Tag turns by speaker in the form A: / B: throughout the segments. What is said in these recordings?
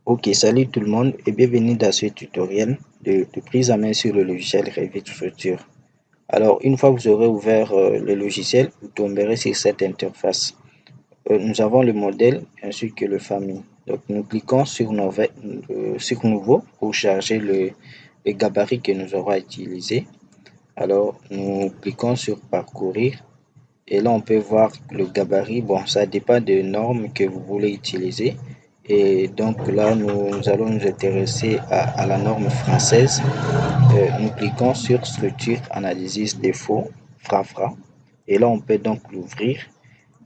A: Ok, salut tout le monde et bienvenue dans ce tutoriel de prise en main sur le logiciel Revit Structure. Alors, une fois que vous aurez ouvert le logiciel, vous tomberez sur cette interface. Nous avons le modèle ainsi que le famille. Donc, nous cliquons sur Nouveau pour charger le gabarit que nous aurons utilisé. Alors, nous cliquons sur Parcourir et là, on peut voir le gabarit. Bon, ça dépend des normes que vous voulez utiliser. Et donc là, nous allons nous intéresser à la norme française. Nous cliquons sur Structure, Analysis, Défaut, FRAFRA. Et là, on peut donc l'ouvrir.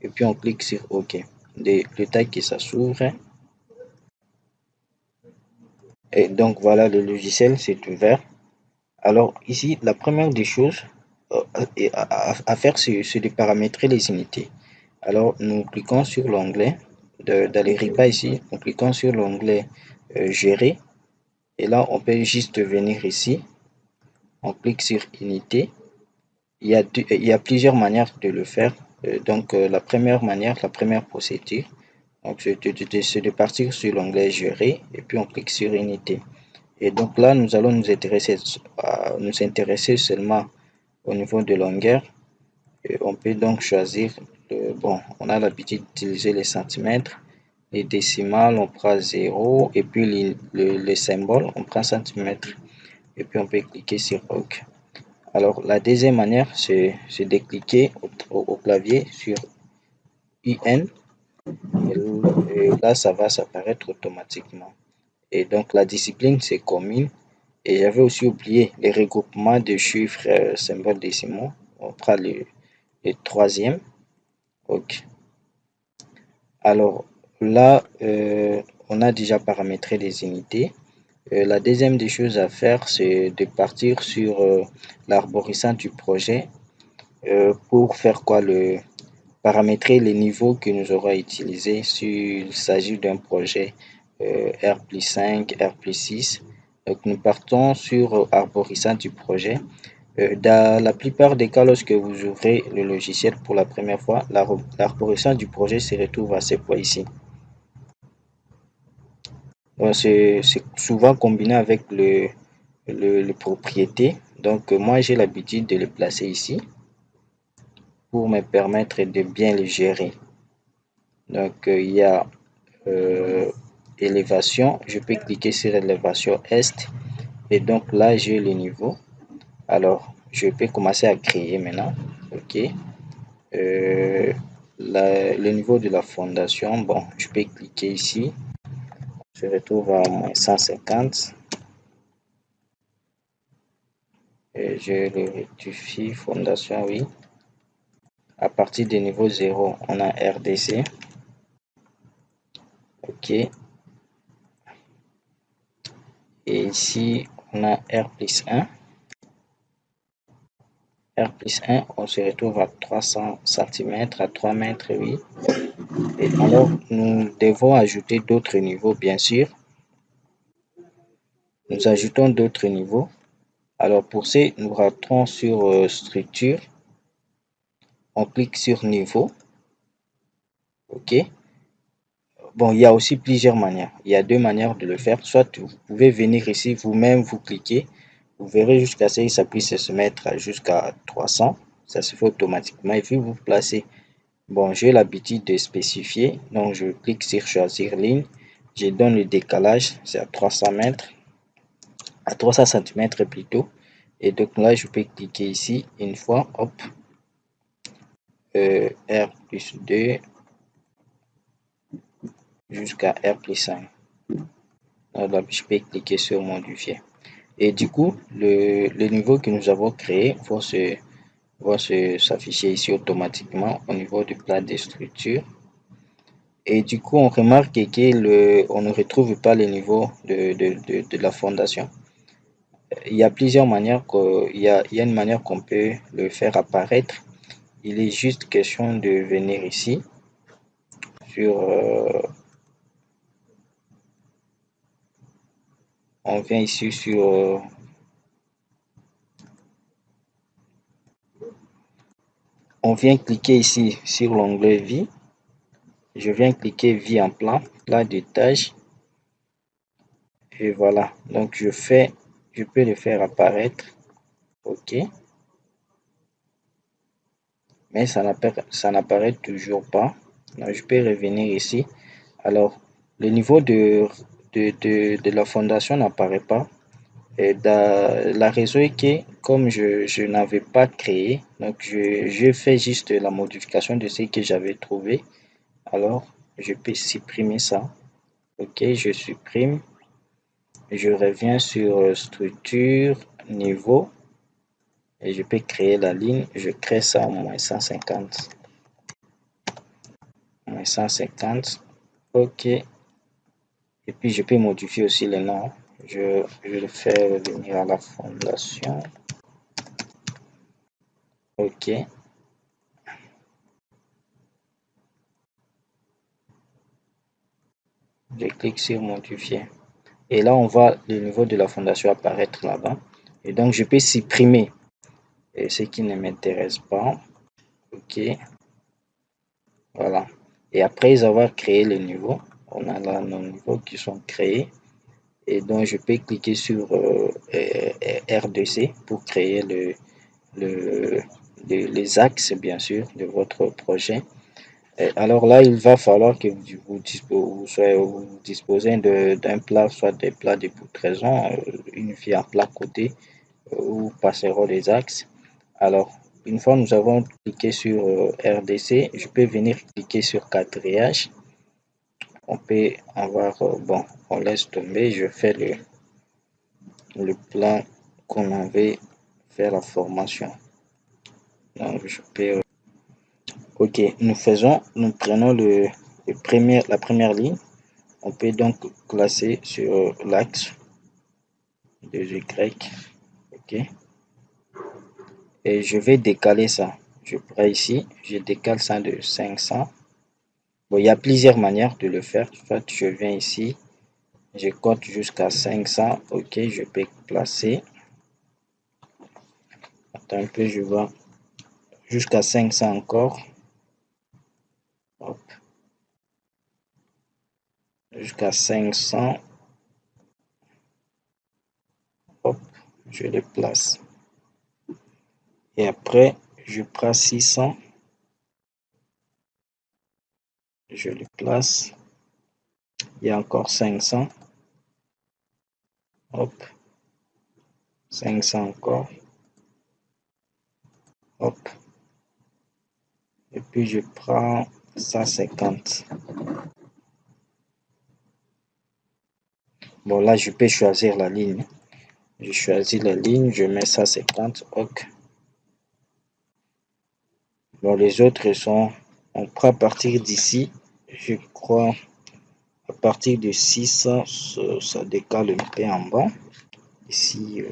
A: Et puis, on clique sur OK. Le temps que ça s'ouvre. Et donc, voilà, le logiciel s'est ouvert. Alors, ici, la première des choses à faire, c'est de paramétrer les unités. Alors, nous cliquons sur l'onglet dans les repas ici, nous cliquons sur l'onglet Gérer. Et là, on peut juste venir ici, on clique sur Unité. Il y a plusieurs manières de le faire. La première manière, la première procédure, c'est de partir sur l'onglet Gérer et puis on clique sur Unité. Et donc là, nous allons nous intéresser seulement au niveau de longueur. Et on peut donc choisir, on a l'habitude d'utiliser les centimètres, les décimales, on prend 0 et puis les symboles, on prend centimètres et puis on peut cliquer sur OK. Alors la deuxième manière, c'est de cliquer au clavier sur UN et là ça va s'apparaître automatiquement. Et donc la discipline c'est commune et j'avais aussi oublié les regroupements de chiffres symboles décimaux. On prend le troisième. OK. Alors là, on a déjà paramétré les unités. La deuxième des choses à faire, c'est de partir sur l'arborescence du projet pour faire quoi? Paramétrer les niveaux que nous aurons utilisés s'il s'agit d'un projet R+5, R+6. Donc nous partons sur arborescence du projet. Dans la plupart des cas, lorsque vous ouvrez le logiciel pour la première fois, l'arborescence du projet se retrouve à ce point ici. C'est souvent combiné avec le propriété. Donc moi j'ai l'habitude de le placer ici pour me permettre de bien le gérer. Donc il y a élévation, je peux cliquer sur élévation est et donc là j'ai le niveau. Alors je peux commencer à créer maintenant. OK. Le niveau de la fondation, bon, je peux cliquer ici. Je retrouve à moins 150. Et je le rectifie, fondation, oui. À partir du niveau 0, on a RDC. OK. Et ici, on a R+1. R+1, on se retrouve à 300 cm, à 3 mètres, oui. Et alors, nous devons ajouter d'autres niveaux, bien sûr. Nous ajoutons d'autres niveaux. Alors, pour ce, nous rentrons sur structure. On clique sur niveau. OK. Bon, il y a aussi plusieurs manières. Il y a deux manières de le faire. Soit vous pouvez venir ici, vous-même, vous cliquez. Vous verrez jusqu'à ce que ça puisse se mettre jusqu'à 300. Ça se fait automatiquement. Et puis, vous placez. Bon, j'ai l'habitude de spécifier. Donc, je clique sur choisir ligne. Je donne le décalage. C'est à 300 mètres. À 300 cm plutôt. Et donc là, je peux cliquer ici une fois. Hop. R+2 jusqu'à R+5. Alors, je peux cliquer sur modifier. Et du coup, le niveau que nous avons créé va s'afficher ici automatiquement au niveau du plat de structure. Et du coup, on remarque qu'on ne retrouve pas le niveau de la fondation. Il y a plusieurs manières, il y a une manière qu'on peut le faire apparaître. Il est juste question de venir ici sur on vient ici sur on vient cliquer ici sur l'onglet vie. Je viens cliquer vie en plan, plat de tâche. Et voilà. Donc je peux le faire apparaître. OK. Mais ça n'apparaît toujours pas. Donc, je peux revenir ici. Alors, le niveau de la fondation n'apparaît pas. Et la raison est que comme je n'avais pas créé, donc je fais juste la modification de ce que j'avais trouvé. Alors, je peux supprimer ça. OK, je supprime. Je reviens sur structure, niveau, et je peux créer la ligne. Je crée ça en -150. -150. OK. Et puis, je peux modifier aussi le nom. Je le fais revenir à la fondation. OK. Je clique sur modifier. Et là, on voit le niveau de la fondation apparaître là-bas. Et donc, je peux supprimer ce qui ne m'intéresse pas. OK. Voilà. Et après avoir créé les niveaux, on a là nos niveaux qui sont créés. Et donc, je peux cliquer sur RDC pour créer le, les axes, bien sûr, de votre projet. Et alors là, il va falloir que vous disposez d'un plat, soit des plats de poutraison, unifiés en plat côté, où passeront les axes. Alors, une fois nous avons cliqué sur RDC, je peux venir cliquer sur quadrillage. On peut avoir, bon, on laisse tomber, je fais le plan qu'on avait fait la formation. Donc, je peux, ok, nous prenons la première ligne. On peut donc classer sur l'axe de Y, ok. Et je vais décaler ça. Je prends ici, je décale ça de 500. Bon, il y a plusieurs manières de le faire. Soit je viens ici, je cote jusqu'à 500. Ok, je peux placer. Attends un peu, je vois jusqu'à 500 encore. Hop. Jusqu'à 500. Hop, je le place. Et après, je prends 600. Je le place. Il y a encore 500. Hop, 500 encore. Hop. Et puis je prends 150. Bon, là, je peux choisir la ligne. Je choisis la ligne, je mets 150. Ok. Bon, les autres sont, on prend à partir d'ici, je crois, à partir de 600, ça décale un peu en bas. Ici,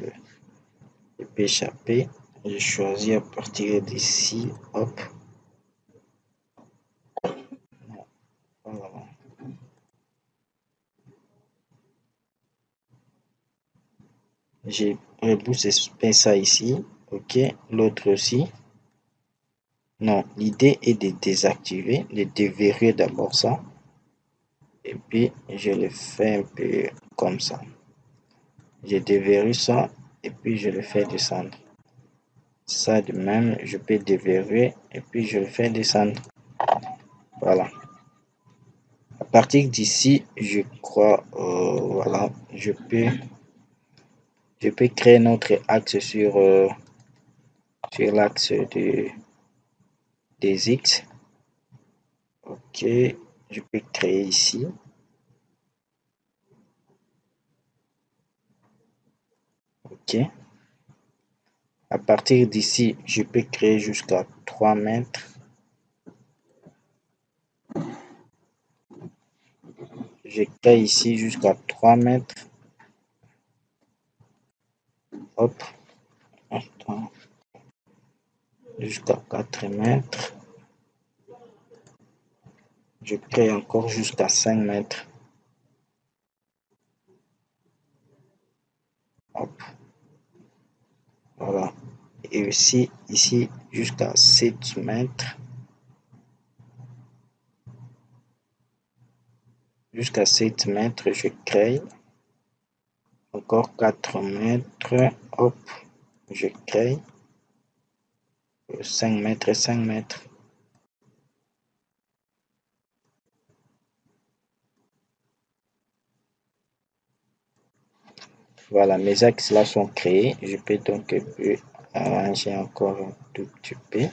A: je peux échapper. Je choisis à partir d'ici, hop. Voilà. J'ai reboussé ça ici, ok. L'autre aussi. Non, l'idée est de désactiver, de déverrouiller d'abord ça. Et puis, je le fais un peu comme ça. Je déverrouille ça et puis je le fais descendre. Ça de même, je peux déverrouiller et puis je le fais descendre. Voilà. À partir d'ici, je crois, voilà, je peux créer notre axe sur l'axe des X. Ok, je peux créer ici. Ok. À partir d'ici, je peux créer jusqu'à 3 mètres. Je crée ici jusqu'à 3 mètres. Hop. Attends. Jusqu'à 4 mètres. Je crée encore jusqu'à 5 mètres. Hop. Voilà. Et aussi ici jusqu'à 7 mètres. Jusqu'à 7 mètres, je crée. encore 4 mètres, hop, je crée 5 mètres, 5 mètres. Voilà, mes axes là sont créés. Je peux donc arranger encore un tout petit peu.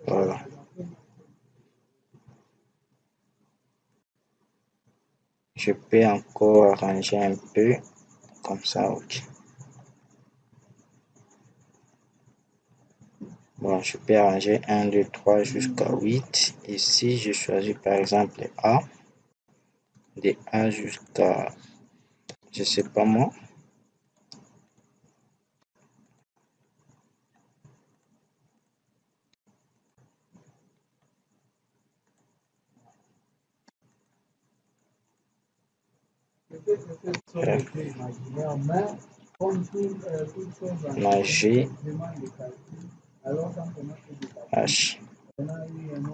A: Voilà. Je peux encore arranger un peu comme ça, ok. Bon, je peux arranger 1, 2, 3 jusqu'à 8. Ici, je choisis par exemple A, de A jusqu'à, je sais pas moi. G, H.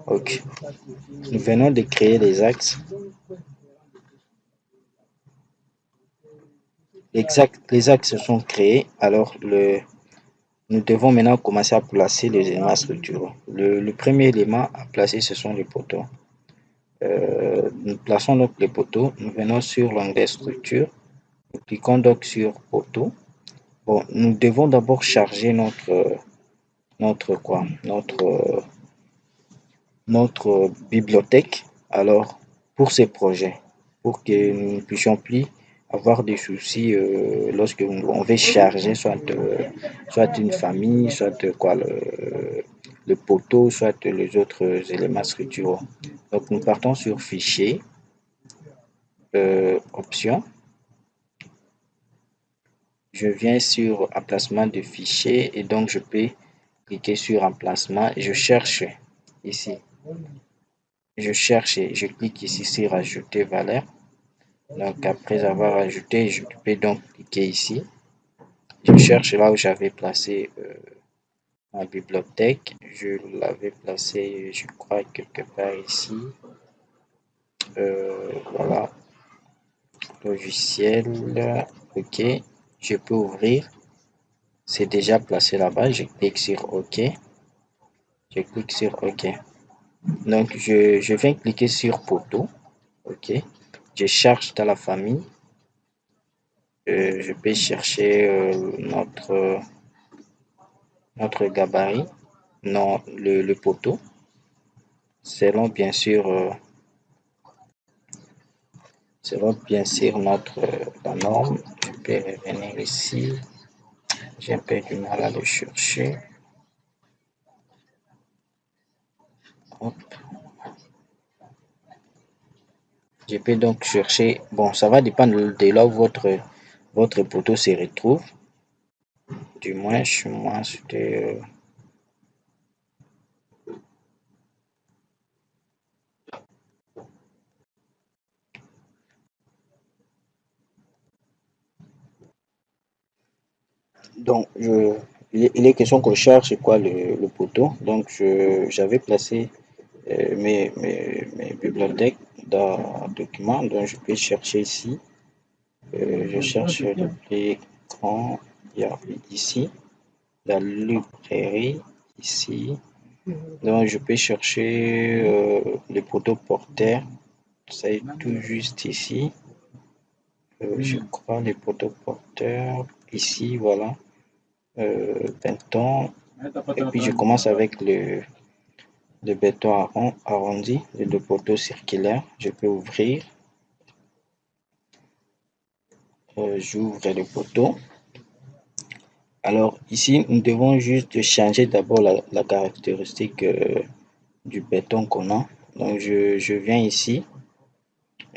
A: Ok. Nous venons de créer les axes. Les axes sont créés. Alors, nous devons maintenant commencer à placer les éléments structuraux. Le premier élément à placer, ce sont les poteaux. Nous plaçons donc les poteaux. Nous venons sur l'onglet structure. Nous cliquons donc sur poteau. Bon, nous devons d'abord charger notre bibliothèque. Alors, pour ces projets, pour que nous ne puissions plus avoir des soucis lorsque on veut charger soit une famille, soit le poteau, soit les autres éléments structuraux. Donc, nous partons sur fichier, options. Je viens sur emplacement de fichier et donc je peux cliquer sur emplacement. Je cherche ici. Je cherche et je clique ici sur ajouter valeur. Donc après avoir ajouté, je peux donc cliquer ici. Je cherche là où j'avais placé ma bibliothèque. Je l'avais placé, je crois, quelque part ici. Voilà, logiciel. OK. Je peux ouvrir. C'est déjà placé là-bas. Je clique sur OK. Je clique sur OK. Donc je viens cliquer sur poteau. OK. Je cherche dans la famille. Je peux chercher notre gabarit, non, le poteau, selon bien sûr, la norme. Je peux revenir ici. J'ai un peu du mal à le chercher. Hop. Je peux donc chercher. Bon, ça va dépendre de là où votre poteau se retrouve. Du moins, chez moi, c'était. Donc, il est question qu'on cherche quoi le poteau. Donc, j'avais placé mes bibliothèques dans documents. Donc, je peux chercher ici. Je cherche le plus grand. Il y a ici. La librairie ici. Donc, je peux chercher le poteau porteur. C'est tout juste ici. Je crois les poteaux porteurs ici, voilà. Béton. Et puis je commence avec le béton arrondi, le poteau circulaire. Je peux ouvrir. J'ouvre le poteau. Alors ici, nous devons juste changer d'abord la caractéristique du béton qu'on a. Donc je viens ici.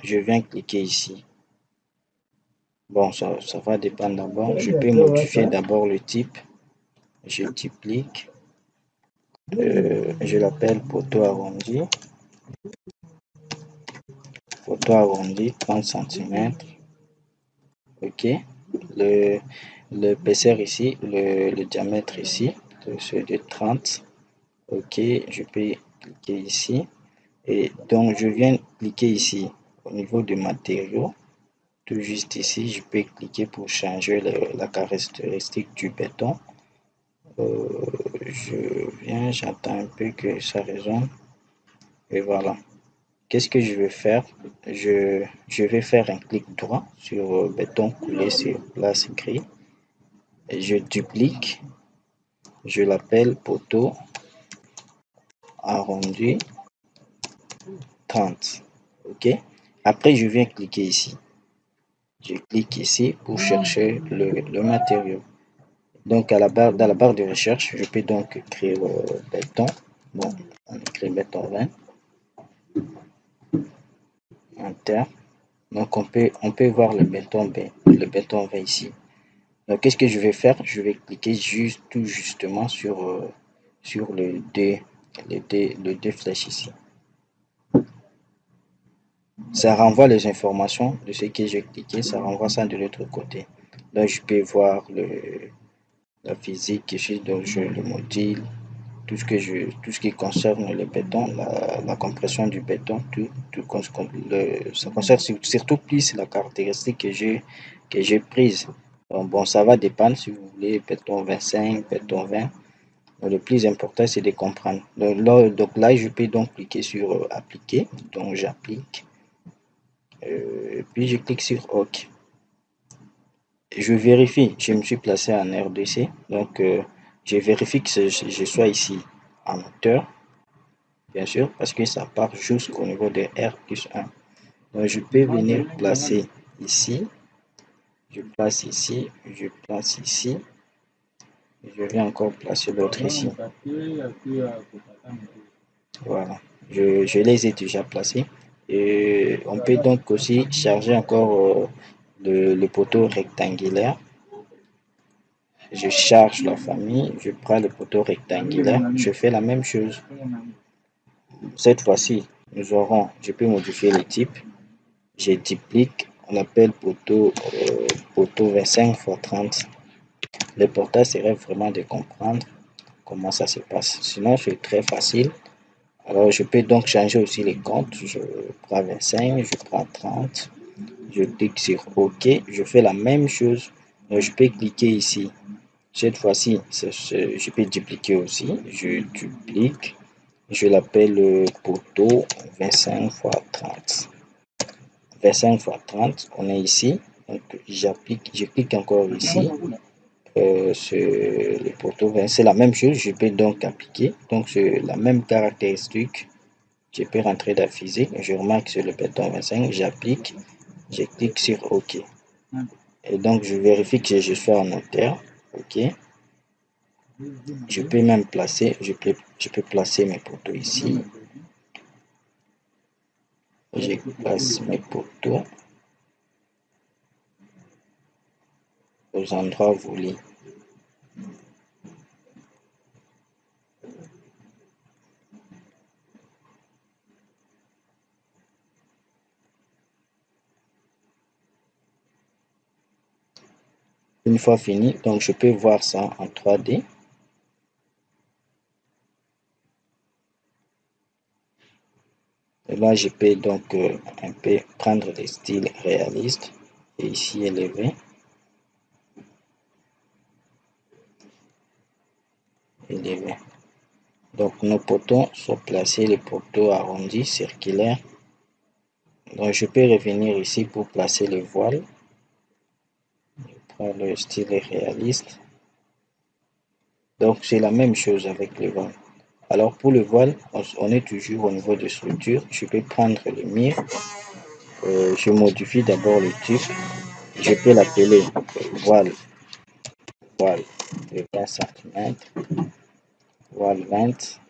A: Je viens cliquer ici. Bon, ça va dépendre d'abord. Je peux modifier d'abord le type. Je duplique. Je l'appelle poteau arrondi. Poteau arrondi, 30 cm. OK. Le, l'épaisseur ici, le diamètre ici, c'est de 30. OK. Je peux cliquer ici. Et donc, je viens cliquer ici. au niveau des matériaux, tout juste ici, je peux cliquer pour changer la caractéristique du béton. Je viens, j'attends un peu que ça résonne. Et voilà. Qu'est-ce que je vais faire? Je vais faire un clic droit sur béton coulé sur place gris. Et je duplique. Je l'appelle poteau arrondi 30. OK? Après, je viens cliquer ici. Je clique ici pour chercher le matériau. Donc, dans la barre de recherche, je peux donc écrire béton. Bon, on écrit béton 20. Enter. Donc, on peut voir le béton 20 ici. Donc, qu'est-ce que je vais faire? Je vais cliquer tout justement sur les deux flèches ici. Ça renvoie les informations de ce que j'ai cliqué, ça renvoie ça de l'autre côté. Donc, je peux voir la physique ici, donc le module, tout ce qui concerne le béton, la compression du béton, ça concerne surtout plus la caractéristique que j'ai prise. Donc, bon, ça va dépendre si vous voulez béton 25, béton 20. Donc, le plus important, c'est de comprendre. Donc là, je peux donc cliquer sur appliquer. Donc, j'applique. Puis, je clique sur OK. Je vérifie, je me suis placé en RDC. Donc, je vérifie que je sois ici en hauteur, bien sûr, parce que ça part jusqu'au niveau de R+1. Donc, je peux venir placer ici. Je place ici, je place ici. Je viens encore placer l'autre ici. Voilà, je les ai déjà placés. Et on peut donc aussi charger encore le poteau rectangulaire. Je charge la famille, je prends le poteau rectangulaire, je fais la même chose. Cette fois-ci, je peux modifier le type. Je duplique, on appelle poteau 25 x 30. L'important serait vraiment de comprendre comment ça se passe. Sinon, c'est très facile. Alors, je peux donc changer aussi les comptes. Je prends 25, je prends 30. Je clique sur OK. Je fais la même chose. Donc, je peux cliquer ici. Cette fois-ci, je peux dupliquer aussi. Je duplique. Je l'appelle poteau 25 x 30. 25 x 30, on est ici. Donc, je clique encore ici. Sur le poteau 20, c'est la même chose. Je peux donc appliquer. Donc, c'est la même caractéristique. Je peux rentrer dans la physique. Je remarque sur le béton 25. J'applique. Je clique sur OK. Et donc, je vérifie que je suis en hauteur. OK. Je peux même placer, je peux placer mes poteaux ici. Je place mes poteaux aux endroits voulus. Une fois fini, donc je peux voir ça en 3D. Et là, je peux donc un peu prendre le style réaliste et ici élever. Élever. Donc, nos poteaux sont placés, les poteaux arrondis, circulaires. Donc, je peux revenir ici pour placer le voile. Je prends le style réaliste. Donc, c'est la même chose avec le voile. Alors, pour le voile, on est toujours au niveau de structure. Je peux prendre le mire. Je modifie d'abord le type. Je peux l'appeler voile de 20 cm. Voile 20.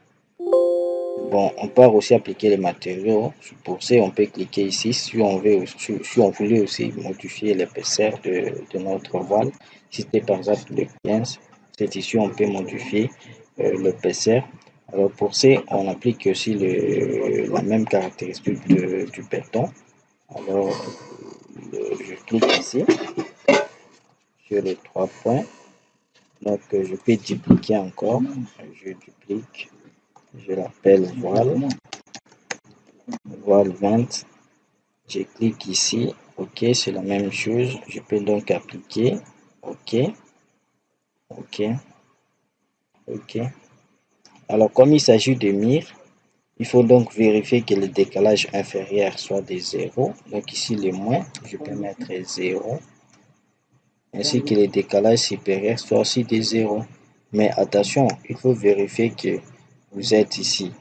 A: Bon, on peut aussi appliquer les matériaux. Pour ça, on peut cliquer ici si on voulait aussi modifier l'épaisseur de notre voile. Si c'était par exemple le 15, c'est ici on peut modifier l'épaisseur. Alors pour ça, on applique aussi la même caractéristique du béton. Alors, je clique ici sur les trois points. Donc, je peux dupliquer encore. Je duplique. Je l'appelle voile 20. Je clique ici, ok, c'est la même chose. Je peux donc appliquer, ok, ok, ok. Alors comme il s'agit de mire, il faut donc vérifier que le décalage inférieur soit de 0. Donc ici le moins, je peux mettre 0. Ainsi que le décalage supérieur soit aussi de 0. Mais attention, il faut vérifier que vous êtes ici.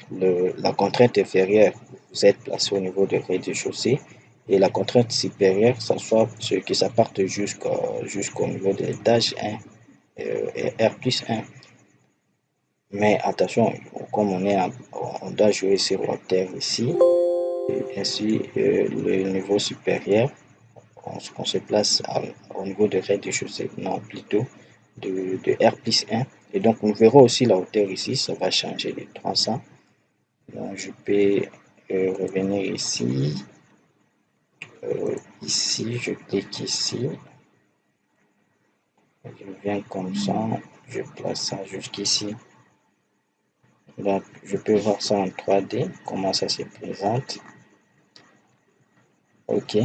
A: La contrainte inférieure, vous êtes placé au niveau du rez-de-chaussée. Et la contrainte supérieure, ça soit que ça parte jusqu'au niveau de l'étage 1, R plus 1. Mais attention, comme on doit jouer sur la terre ici, et ainsi le niveau supérieur, on se place au niveau de rez-de-chaussée, non plutôt de R plus 1. Et donc nous verrons aussi la hauteur ici, ça va changer de 300. Donc je peux revenir ici, ici, je clique ici, je viens comme ça, je place ça jusqu'ici. Donc je peux voir ça en 3D, comment ça se présente. Ok.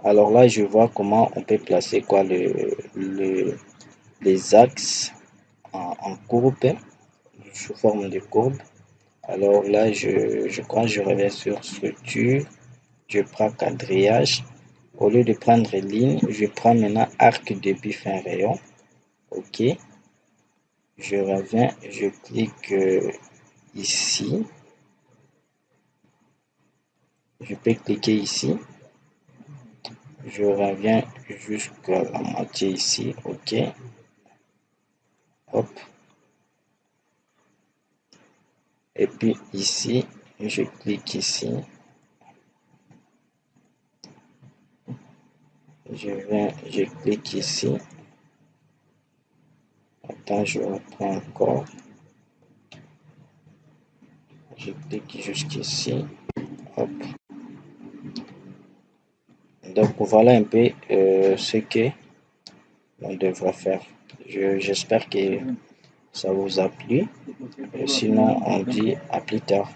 A: Alors là, je vois comment on peut placer quoi les axes en courbe, sous forme de courbe. Alors là, je crois que je reviens sur structure, je prends quadrillage. Au lieu de prendre ligne, je prends maintenant arc début fin rayon. Ok. Je reviens, je clique ici. Je peux cliquer ici. Je reviens jusqu'à la moitié ici. Ok. Hop. Et puis ici, je clique ici. Je clique ici. Attends, je reprends encore. Je clique jusqu'ici. Hop. Donc voilà un peu ce que on devrait faire. J'espère que ça vous a plu. Sinon, on dit à plus tard.